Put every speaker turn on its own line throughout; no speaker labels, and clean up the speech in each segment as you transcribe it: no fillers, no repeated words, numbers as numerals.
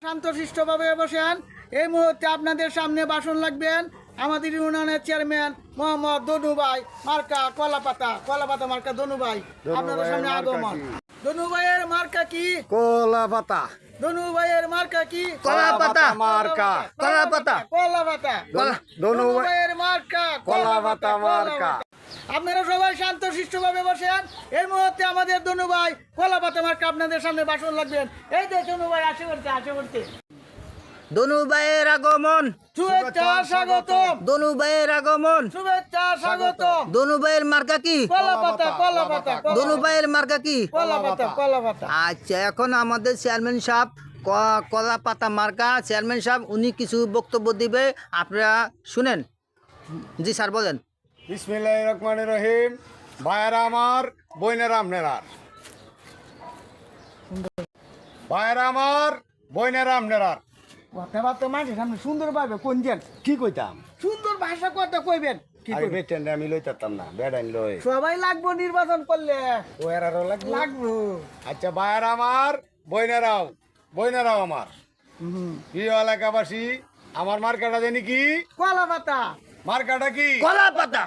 শান্তশিষ্টভাবে বসেন। এই মুহূর্তে আপনাদের সামনে ভাষণ রাখবেন আমাদের ইউনিয়নের চেয়ারম্যান মোহাম্মদ দনু ভাই মার্কা কলাপাতা মার্কা দনু ভাই। আপনাদের সামনে আগমন। দনু ভাইয়ের মার্কা কি?
কলাপাতা।
দনু ভাইয়ের মার্কা কি?
কলাপাতা মার্কা।
কলাপাতা। দনু ভাইয়ের মার্কা
কলাপাতা মার্কা।
আপনারা সবাই শান্তশিষ্টভাবে বসেন। এই মুহূর্তে আমাদের দনু ভাই কলাপাতা মার্কা আপনাদের সামনে ভাষণ রাখবেন। এই যে দনু ভাই আসে পড়তে।
দনু ভাইয়ের আগমন,
শুভেচ্ছা স্বাগতম।
দনু ভাইয়ের আগমন,
শুভেচ্ছা স্বাগতম।
দনু ভাইয়ের মার্কা কি?
কলাপাতা।
দনু ভাইয়ের মার্কা কি?
কলাপাতা।
আচ্ছা, এখন আমাদের চেয়ারম্যান সাহেব কলাপাতা মার্কা চেয়ারম্যান সাহেব উনি কিছু বক্তব্য দিবে, আপনারা শুনেন। জি স্যার বলেন।
বিসমিল্লাহির রহমানির রহিম। ভাইয়েরা আমার, বোনেরা আপনার, ভাইয়েরা আমার, বোনেরা আপনার,
কথাবার্তা মাঝে সামনে সুন্দর ভাবে কোন যেন
কি কইতাম?
সুন্দর ভাষা কথা কইবেন। কি
আরে
কইবেন?
বেটেন আমি লইতাম না, বেড়াইন লই।
সবাই লাগবো নির্বাচন করলে।
ও এরারও লাগবে।
লাগবো।
আচ্ছা ভাইয়েরা আমার, বোনেরাও আমার, প্রিয় এলাকাবাসী, আমার মার্কাটা জানি কি?
কলাপাতা।
মার্কাটা কি?
কলাপাতা।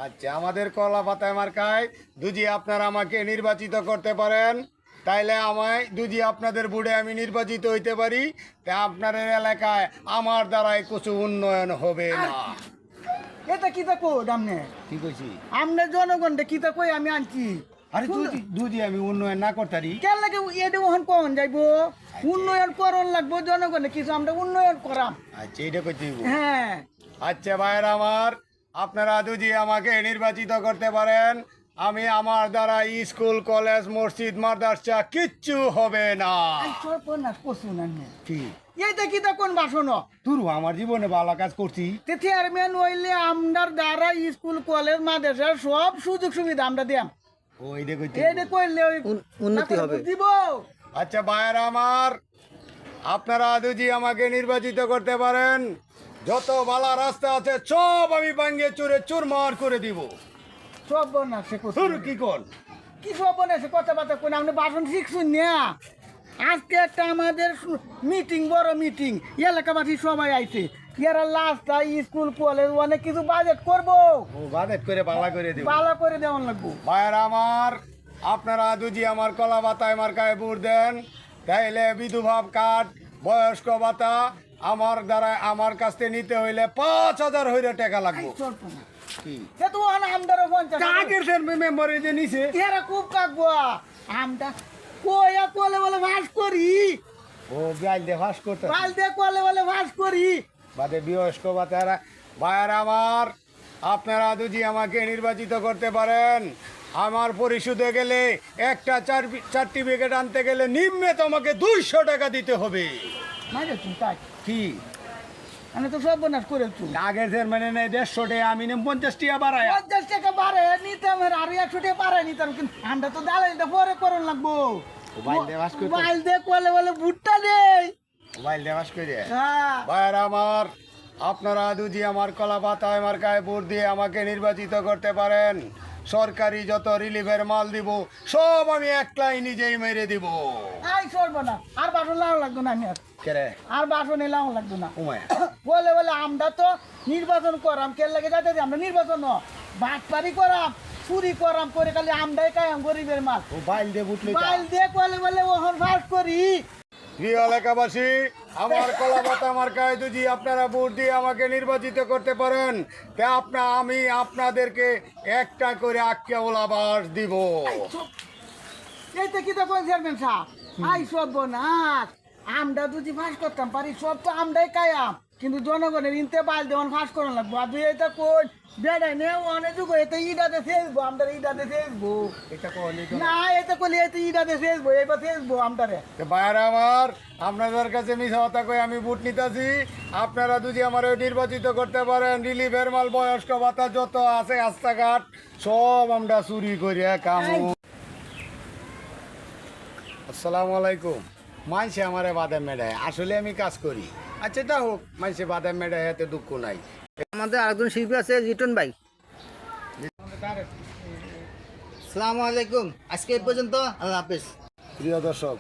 আচ্ছা, আমাদের কলা পাতায় মার্কায় দুজি আপনারা আমাকে নির্বাচিত করতে পারেন, তাইলে আমায় দুজি আপনাদের বুড়ে আমি নির্বাচিত হইতে পারি, তা আপনাদের এলাকায় আমার দ্বারাই কিছু উন্নয়ন হবে না।
এটা কিতা কো দামনে?
কি কইছি?
আমনে জনগণকে কিতা কই আমি আনছি।
আরে দুজি আমি উন্নয়ন না করতারি।
কেন লাগে এটা ওহন কোন যাইবো? উন্নয়ন করন লাগবো জনগণে কিছু আমরা উন্নয়ন করাম।
আচ্ছা, এইটা কইতে হইব।
হ্যাঁ।
আচ্ছা ভাইয়েরা আমার, আপনারা দুজি আমাকে নির্বাচিত করতে পারেন, আমি আমার দ্বারা স্কুল কলেজ মসজিদ মাদ্রাসা কিচ্ছু হবে না।
সর্বনাশ করছুন আমি।
কি
এইটা কিতা কোন বাসন?
তুই আমার জীবনে ভালো কাজ করছি।
চেয়ারম্যান হইলে আমরার দ্বারা স্কুল কলেজ মাদ্রাসার সব সুযোগ সুবিধা আমরা দিয়াম।
ওই যে কইতে
এইটা কইলে
উন্নতি হবে।
দিব।
আচ্ছা ভাইয়েরা আমার, আপনারা দুজি আমাকে নির্বাচিত করতে পারেন, যত বালা রাস্তা আছে সব আমি ভাঙ্গে চুরে চুরমার করে দিব।
সর্বনাশে করছুন।
তোর কি কোন?
কি সর্বনাশে কথাবার্তা কোন আপনি বাসন শিখছুন না? আজকে একটা আমাদের মিটিং, বড় মিটিং, এলাকাবাসী সবাই আইছে। এরা লাস্ট স্কুল কলেজ অনেক কিছু বাজেট করবো,
ও বাজেট করে বালা করে দিব।
ভালো করে দেওয়ান লাগবো।
ভাইয়েরা আমার, আপনারা দুজি আমার কলা বাতায় মার্কায় ভোট দেন, তাইলে বিধুভাব কার্ড, বয়স্ক ভাতা আমার দ্বারা আমার কাছ থেকে নিতে হইলে 5,000 হইলে টাকা লাগবে। কি
সে তো আমদারও 50
আগের মেম্বারে যে নিছে
এরা খুব কাকবো আমটা কইয়া কলে বলে ভাস করি,
ও গাইল দে ফাঁস করতে
পাল দিয়ে কলে বলে ভাস করি।
বাদে বয়স্ক ভাতারা। ভাইয়েরা আমার, আপনারা দুজি আমাকে নির্বাচিত করতে পারেন, আমার পরিশোধে গেলে একটা সার্টিফিকেট আনতে গেলে নিম্নে তোমাকে 200 টাকা দিতে হবে।
মাঝে তুই তাই
কি
আমি তো সর্বনাশ করে তুই
আগের মানে নেই 150 টাকা, আমি নেব 50 টাকা বাড়ায়।
50 টাকা বাড়ে নিতাম আর 100 টাকা বাড়ে নিতাম, কিন্তু আমরা তো দালালিটা পরে করন লাগবো।
মোবাইল দেওয়াস করে
মোবাইল দিয়ে কলে বলে ভুট্টা নেই।
মোবাইল দেওয়াস করে।
হ্যাঁ
ভাইয়েরা আমার, আপনারা দুজি আমার কলা পাতায় মার্কায় ভোট দিয়ে আমাকে নির্বাচিত করতে পারেন, সরকারি যত রিলিফের মাল দিব সব আমি একলাই নিজেই মেরে দিব।
আই সর্বনাশ, আর বাসন লাগানো লাগতো না আমি
কেরে
আর বাসন এলাও লাগতো না।
উমায়
বলে বলে আমরা তো নির্বাচন করাম, কে লাগে যাতে আমরা নির্বাচন বাটপারি করাম, চুরি করাম করে খালি আমরাই কায়াম গরিবের মাল।
ও বাইল দিয়ে বুটলি
বাইল দিয়ে কলে বলে ওহন ফাঁস করি।
প্রিয় এলাকাবাসী, আমার কলা পাতা মার্কায় দুজি আপনারা ভোট দিয়ে আমাকে নির্বাচিত করতে পারেন, তা আমি আপনাদেরকে একটা করে আক্কেওয়ালা বাস দিব।
এইটা কি তো কোন চেয়ারম্যান সাহেব? আই সর্বনাশ, আমরা যদি ফাঁস করতাম পারি সব তো আমরাই কায়াম, কিন্তু জনগণের ইনতে বাইল দেওয়ান ফাঁস করানো লাগবো। আর তুই এটা কোন বেড়াই নে অনেক যুগ এটা ইডাতে ফেসবো, আমরা ইডাতে ফেসবো
এটা কলি
না, এটা করলে এটা ইডাতে ফেসবো, এবার ফেসবো আমটারে।
বাইরে আমার, আপনাদের কাছে মিশা কথা কই আমি ভোট নিতেছি, আপনারা যদি আমার নির্বাচিত করতে পারেন, রিলিফের মাল বয়স্ক ভাতা যত আছে রাস্তাঘাট সব আমরা চুরি করি কামু। আসসালামু আলাইকুম। মানছে আমারে বাদাম মেডায়, আসলে আমি কাজ করি। আচ্ছা তা হোক, মানছে বাদাম মেডায় এতে দুঃখ নাই।
আমাদের আরেকজন শিল্পী আছে রিটন ভাই। আসসালামু আলাইকুম, আজকে এই পর্যন্ত, আল্লাহ হাফেজ।
প্রিয় দর্শক,